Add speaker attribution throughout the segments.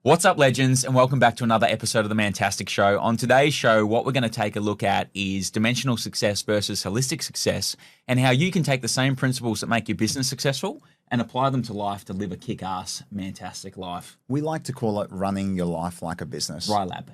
Speaker 1: What's up, legends, and welcome back to another episode of the Mantastic Show. On today's show, what we're going to take a look at is dimensional success versus holistic success, and how you can take the same principles that make your business successful and apply them to life to live a kick-ass, mantastic life.
Speaker 2: We like to call it running your life like a business.
Speaker 1: Rylab.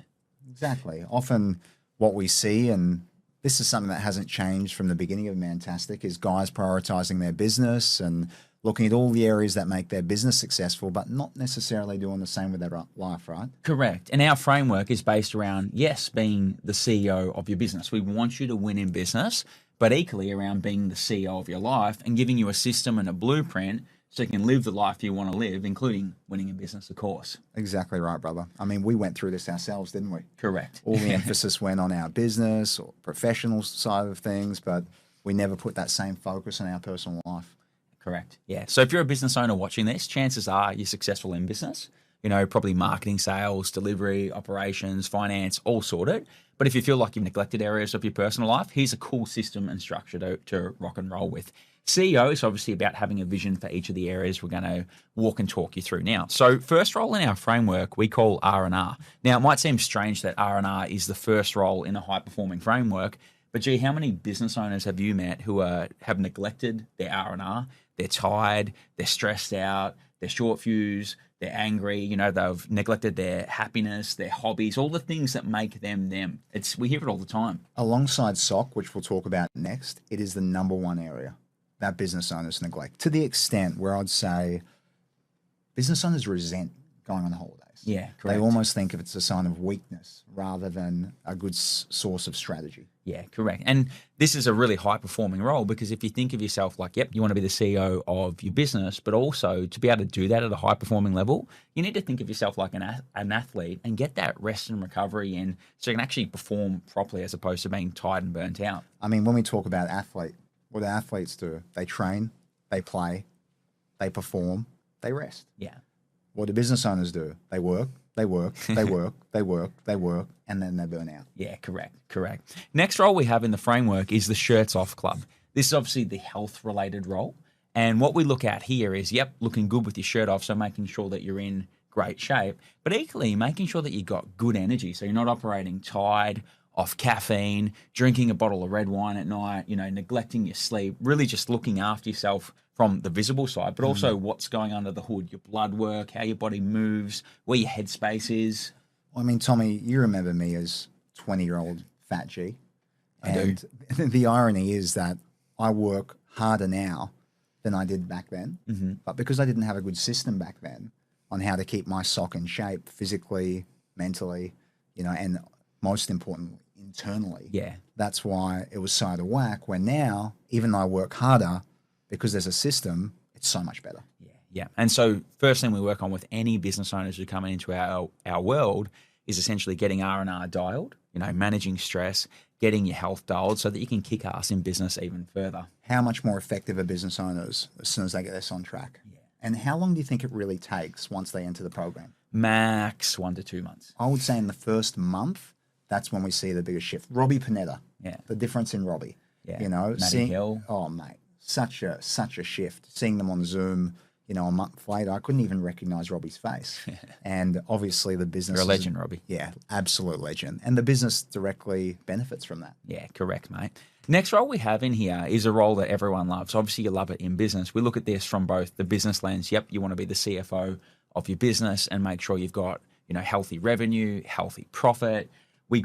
Speaker 2: Exactly. Often what we see, and this is something that hasn't changed from the beginning of Mantastic, is guys prioritizing their business and looking at all the areas that make their business successful, but not necessarily doing the same with their life, right?
Speaker 1: Correct. And our framework is based around, yes, being the CEO of your business. We want you to win in business, but equally around being the CEO of your life and giving you a system and a blueprint so you can live the life you want to live, including winning in business, of course.
Speaker 2: Exactly right, brother. I mean, we went through this ourselves, didn't we?
Speaker 1: Correct.
Speaker 2: All the emphasis went on our business or professional side of things, but we never put that same focus on our personal life.
Speaker 1: Correct. Yeah. So if you're a business owner watching this, chances are you're successful in business. You know, probably marketing, sales, delivery, operations, finance, all sorted. But if you feel like you've neglected areas of your personal life, here's a cool system and structure to rock and roll with. CEO is obviously about having a vision for each of the areas we're going to walk and talk you through now. So first role in our framework, we call R&R. Now, it might seem strange that R&R is the first role in a high-performing framework, but gee, how many business owners have you met who have neglected their R&R? They're tired, they're stressed out, they're short fused, they're angry, you know, they've neglected their happiness, their hobbies, all the things that make them them. We hear it all the time.
Speaker 2: Alongside SOC, which we'll talk about next, it is the number one area that business owners neglect, to the extent where I'd say business owners resent going on holidays.
Speaker 1: Yeah, correct.
Speaker 2: They almost think of it's a sign of weakness rather than a good source of strategy.
Speaker 1: Yeah, correct. And this is a really high-performing role because if you think of yourself like, yep, you want to be the CEO of your business, but also to be able to do that at a high-performing level, you need to think of yourself like an athlete and get that rest and recovery in so you can actually perform properly as opposed to being tired and burnt out.
Speaker 2: I mean, when we talk about what do athletes do? They train, they play, they perform, they rest.
Speaker 1: Yeah.
Speaker 2: What do business owners do? They work, they work, they work, they work, they work, and then they burn out.
Speaker 1: Yeah, correct. Next role we have in the framework is the shirts off club. This is obviously the health-related role. And what we look at here is, yep, looking good with your shirt off, so making sure that you're in great shape, but equally making sure that you've got good energy, so you're not operating tired, off caffeine, drinking a bottle of red wine at night, you know, neglecting your sleep, really just looking after yourself from the visible side, but also what's going under the hood, your blood work, how your body moves, where your headspace is.
Speaker 2: Well, I mean, Tommy, you remember me as 20-year-old Fat G. And the irony is that I work harder now than I did back then. Mm-hmm. But because I didn't have a good system back then on how to keep my sock in shape physically, mentally, you know, and most importantly, internally.
Speaker 1: Yeah.
Speaker 2: That's why it was so out of whack, where now, even though I work harder, because there's a system, it's so much better.
Speaker 1: Yeah. And so first thing we work on with any business owners who come into our world is essentially getting R&R dialed, you know, managing stress, getting your health dialed so that you can kick ass in business even further.
Speaker 2: How much more effective are business owners as soon as they get this on track? Yeah. And how long do you think it really takes once they enter the program?
Speaker 1: Max 1 to 2 months.
Speaker 2: I would say in the first month, that's when we see the biggest shift. Robbie Panetta.
Speaker 1: Yeah.
Speaker 2: The difference in Robbie.
Speaker 1: Yeah.
Speaker 2: You know,
Speaker 1: Matty Hill.
Speaker 2: Oh, mate. Such a shift. Seeing them on Zoom, you know, a month later, I couldn't even recognize Robbie's face. And obviously the business...
Speaker 1: You're a legend, Robbie.
Speaker 2: Yeah, absolute legend. And the business directly benefits from that.
Speaker 1: Yeah, correct, mate. Next role we have in here is a role that everyone loves. Obviously, you love it in business. We look at this from both the business lens. Yep, you want to be the CFO of your business and make sure you've got, you know, healthy revenue, healthy profit.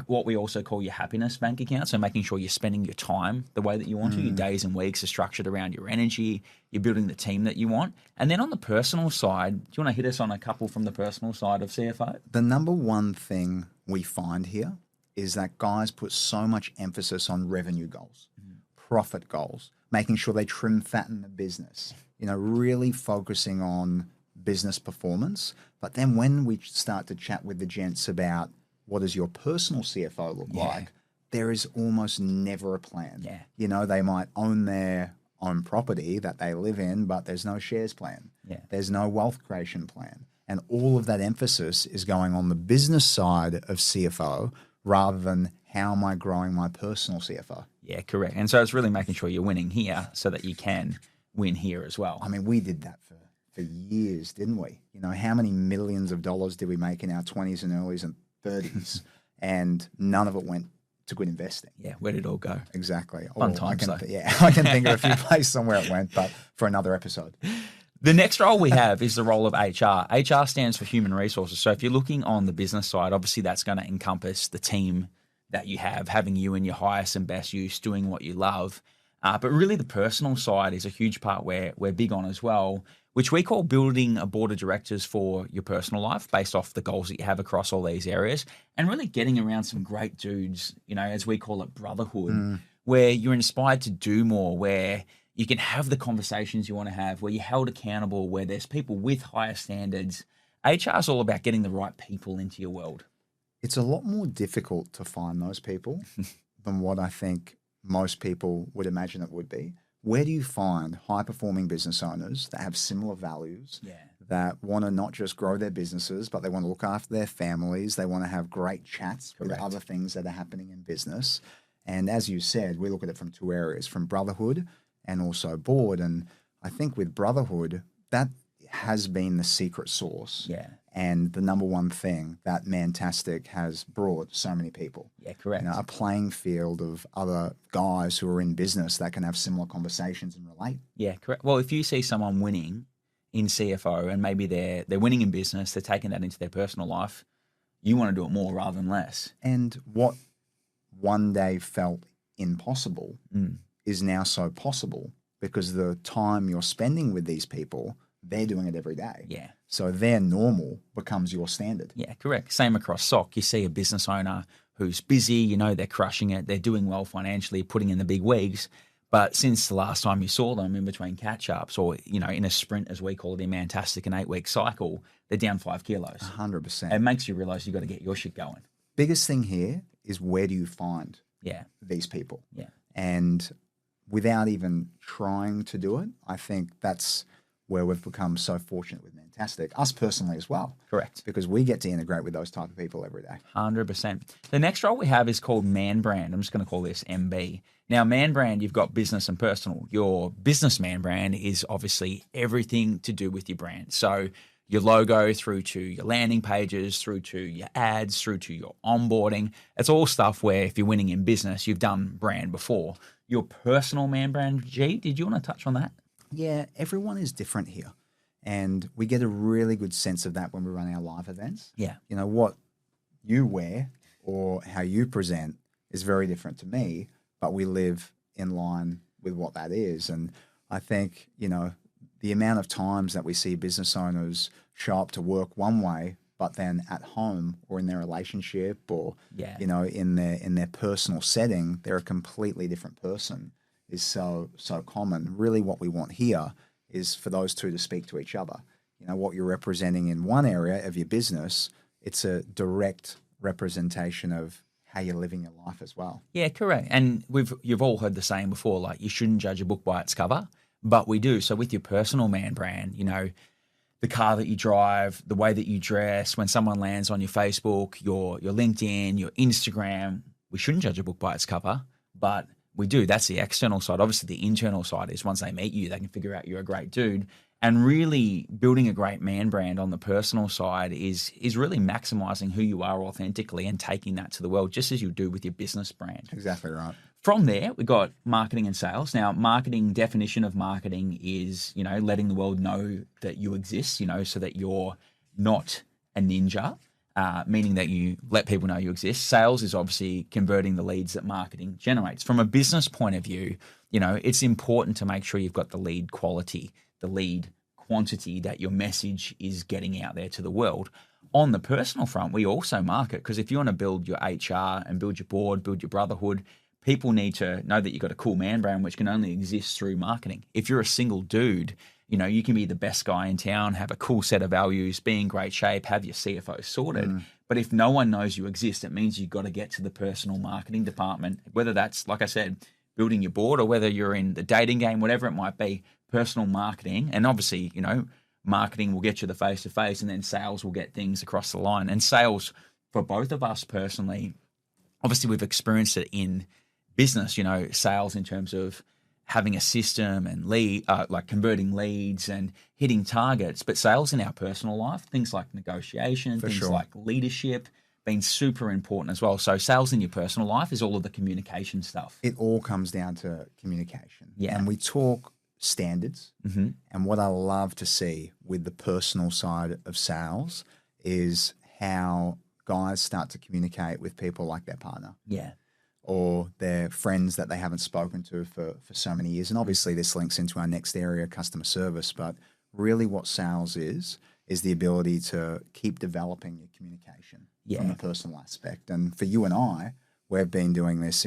Speaker 1: What we also call your happiness bank account, so making sure you're spending your time the way that you want to. Your days and weeks are structured around your energy. You're building the team that you want. And then on the personal side, do you want to hit us on a couple from the personal side of CFO?
Speaker 2: The number one thing we find here is that guys put so much emphasis on revenue goals, profit goals, making sure they trim fat in the business, you know, really focusing on business performance. But then when we start to chat with the gents about what does your personal CFO look like, there is almost never a plan.
Speaker 1: Yeah.
Speaker 2: You know, they might own their own property that they live in, but there's no shares plan.
Speaker 1: Yeah.
Speaker 2: There's no wealth creation plan. And all of that emphasis is going on the business side of CFO rather than how am I growing my personal CFO.
Speaker 1: Yeah, correct. And so it's really making sure you're winning here so that you can win here as well.
Speaker 2: I mean, we did that for years, didn't we? You know, how many millions of dollars did we make in our 20s and earlies and 30s? And none of it went to good investing.
Speaker 1: Yeah, where did it all go?
Speaker 2: Exactly.
Speaker 1: Fun times, though.
Speaker 2: Yeah, I can think of a few places on where it went, but for another episode.
Speaker 1: The next role we have is the role of HR. HR stands for human resources. So if you're looking on the business side, obviously that's going to encompass the team that you have, having you in your highest and best use, doing what you love. But really the personal side is a huge part where we're big on as well, which we call building a board of directors for your personal life based off the goals that you have across all these areas, and really getting around some great dudes, you know, as we call it, brotherhood, where you're inspired to do more, where you can have the conversations you want to have, where you're held accountable, where there's people with higher standards. HR is all about getting the right people into your world.
Speaker 2: It's a lot more difficult to find those people than what I think most people would imagine it would be. Where do you find high-performing business owners that have similar values, that want to not just grow their businesses, but they want to look after their families, they want to have great chats with other things that are happening in business? And as you said, we look at it from two areas, from brotherhood and also board. And I think with brotherhood, that has been the secret sauce.
Speaker 1: Yeah.
Speaker 2: And the number one thing that Mantastic has brought so many people.
Speaker 1: Yeah, correct.
Speaker 2: You know, a playing field of other guys who are in business that can have similar conversations and relate.
Speaker 1: Yeah, correct. Well, if you see someone winning in CFO and maybe they're winning in business, they're taking that into their personal life, you want to do it more rather than less.
Speaker 2: And what one day felt impossible is now so possible because the time you're spending with these people, they're doing it every day.
Speaker 1: Yeah.
Speaker 2: So their normal becomes your standard.
Speaker 1: Yeah, correct. Same across SOC. You see a business owner who's busy, you know, they're crushing it, they're doing well financially, putting in the big weeks. But since the last time you saw them in between catch-ups or, you know, in a sprint, as we call it in Mantastic, an 8-week cycle, they're down 5 kilos.
Speaker 2: 100%.
Speaker 1: It makes you realize you've got to get your shit going.
Speaker 2: Biggest thing here is where do you find these people?
Speaker 1: Yeah.
Speaker 2: And without even trying to do it, I think that's where we've become so fortunate with Mantastic, us personally as well.
Speaker 1: Correct.
Speaker 2: Because we get to integrate with those type of people every day.
Speaker 1: 100%. The next role we have is called Man Brand. I'm just going to call this MB. Now, Man Brand, you've got business and personal. Your business Man Brand is obviously everything to do with your brand. So your logo through to your landing pages, through to your ads, through to your onboarding. It's all stuff where if you're winning in business, you've done brand before. Your personal Man Brand, G, did you want to touch on that?
Speaker 2: Yeah, everyone is different here. And we get a really good sense of that when we run our live events.
Speaker 1: Yeah.
Speaker 2: You know, what you wear or how you present is very different to me, but we live in line with what that is. And I think, you know, the amount of times that we see business owners show up to work one way, but then at home or in their relationship or, you know, in their personal setting, they're a completely different person is so common. Really what we want here is for those two to speak to each other. You know, what you're representing in one area of your business, it's a direct representation of how you're living your life as well.
Speaker 1: Yeah, correct. And you've all heard the saying before, like you shouldn't judge a book by its cover, but we do. So with your personal Man Brand, you know, the car that you drive, the way that you dress, when someone lands on your Facebook, your LinkedIn, your Instagram, we shouldn't judge a book by its cover, but we do. That's the external side. Obviously, the internal side is once they meet you, they can figure out you're a great dude. And really building a great man brand on the personal side is really maximizing who you are authentically and taking that to the world, just as you do with your business brand.
Speaker 2: Exactly right.
Speaker 1: From there, we got marketing and sales. Now, marketing, definition of marketing is, you know, letting the world know that you exist, you know, so that you're not a ninja. Meaning that you let people know you exist. Sales is obviously converting the leads that marketing generates. From a business point of view, you know, it's important to make sure you've got the lead quality, the lead quantity that your message is getting out there to the world. On the personal front, we also market because if you want to build your HR and build your board, build your brotherhood, people need to know that you've got a cool man brand, which can only exist through marketing. If you're a single dude, you know, you can be the best guy in town, have a cool set of values, be in great shape, have your CFO sorted. But if no one knows you exist, it means you've got to get to the personal marketing department, whether that's, like I said, building your board or whether you're in the dating game, whatever it might be, personal marketing. And obviously, you know, marketing will get you the face-to-face and then sales will get things across the line. And sales, for both of us personally, obviously we've experienced it in business, you know, sales in terms of having a system and like converting leads and hitting targets. But sales in our personal life, things like negotiation, things like leadership, been super important as well. So sales in your personal life is all of the communication stuff.
Speaker 2: It all comes down to communication.
Speaker 1: Yeah.
Speaker 2: And we talk standards.
Speaker 1: Mm-hmm.
Speaker 2: And what I love to see with the personal side of sales is how guys start to communicate with people like their partner.
Speaker 1: Yeah.
Speaker 2: Or their friends that they haven't spoken to for so many years. And obviously this links into our next area, customer service. But really what sales is the ability to keep developing your communication from the personal aspect. And for you and I, we've been doing this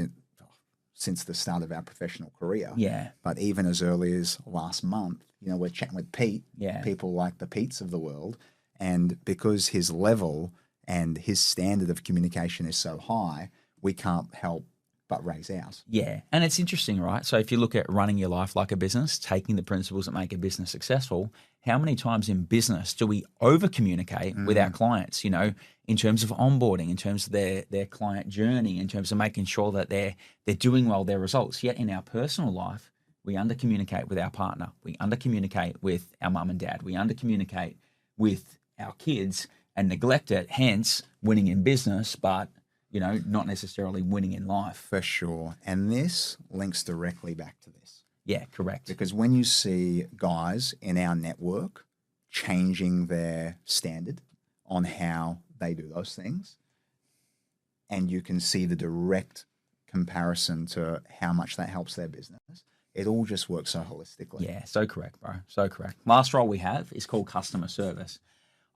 Speaker 2: since the start of our professional career.
Speaker 1: Yeah.
Speaker 2: But even as early as last month, we're chatting with Pete, people like the Petes of the world. And because his level and his standard of communication is so high, we can't help but raise ours.
Speaker 1: Yeah. And it's interesting, right? So if you look at running your life like a business, taking the principles that make a business successful, how many times in business do we over communicate with our clients, in terms of onboarding, in terms of their client journey, in terms of making sure that they're doing well their results. Yet in our personal life, we under communicate with our partner. We under communicate with our mum and dad. We under communicate with our kids and neglect it, hence winning in business, but not necessarily winning in life.
Speaker 2: For sure. And this links directly back to this.
Speaker 1: Yeah, correct.
Speaker 2: Because when you see guys in our network changing their standard on how they do those things, and you can see the direct comparison to how much that helps their business, it all just works so holistically.
Speaker 1: Yeah, so correct, bro. So correct. Last role we have is called customer service.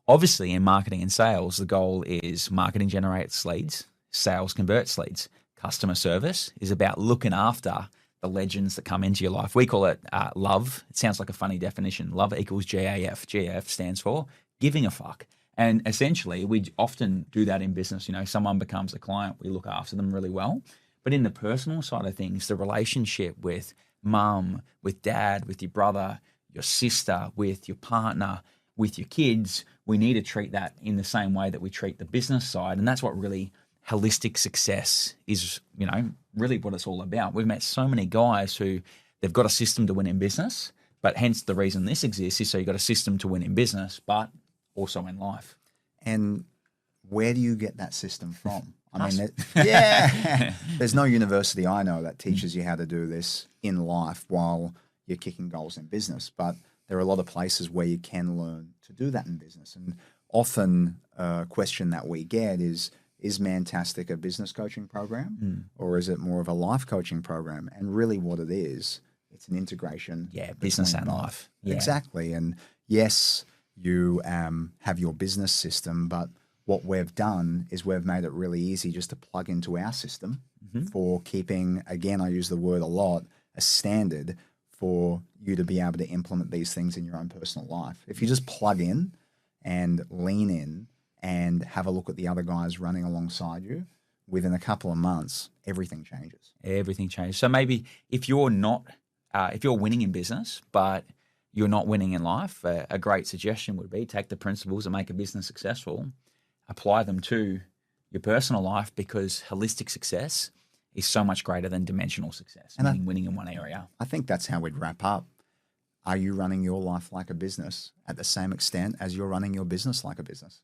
Speaker 1: Obviously, in marketing and sales, the goal is marketing generates leads, sales converts leads. Customer service is about looking after the legends that come into your life. We call it love. It sounds like a funny definition. Love equals GAF. GAF stands for giving a fuck. And essentially, we often do that in business. Someone becomes a client, we look after them really well. But in the personal side of things, the relationship with mum, with dad, with your brother, your sister, with your partner, with your kids, we need to treat that in the same way that we treat the business side. And that's what really holistic success is, really what it's all about. We've met so many guys who they've got a system to win in business, but hence the reason this exists is so you've got a system to win in business, but also in life.
Speaker 2: And where do you get that system from? There's no university I know that teaches you how to do this in life while you're kicking goals in business, but there are a lot of places where you can learn to do that in business. And often a question that we get is Mantastic a business coaching program or is it more of a life coaching program? And really what it is, it's an integration.
Speaker 1: Yeah, business and life. Yeah.
Speaker 2: Exactly. And yes, you have your business system, but what we've done is we've made it really easy just to plug into our system for keeping, again, I use the word a lot, a standard for you to be able to implement these things in your own personal life. If you just plug in and lean in and have a look at the other guys running alongside you, within a couple of months, everything changes.
Speaker 1: Everything changes. So maybe if you're winning in business, but you're not winning in life, a great suggestion would be take the principles that make a business successful, apply them to your personal life, because holistic success is so much greater than dimensional success, meaning winning in one area.
Speaker 2: I think that's how we'd wrap up. Are you running your life like a business at the same extent as you're running your business like a business?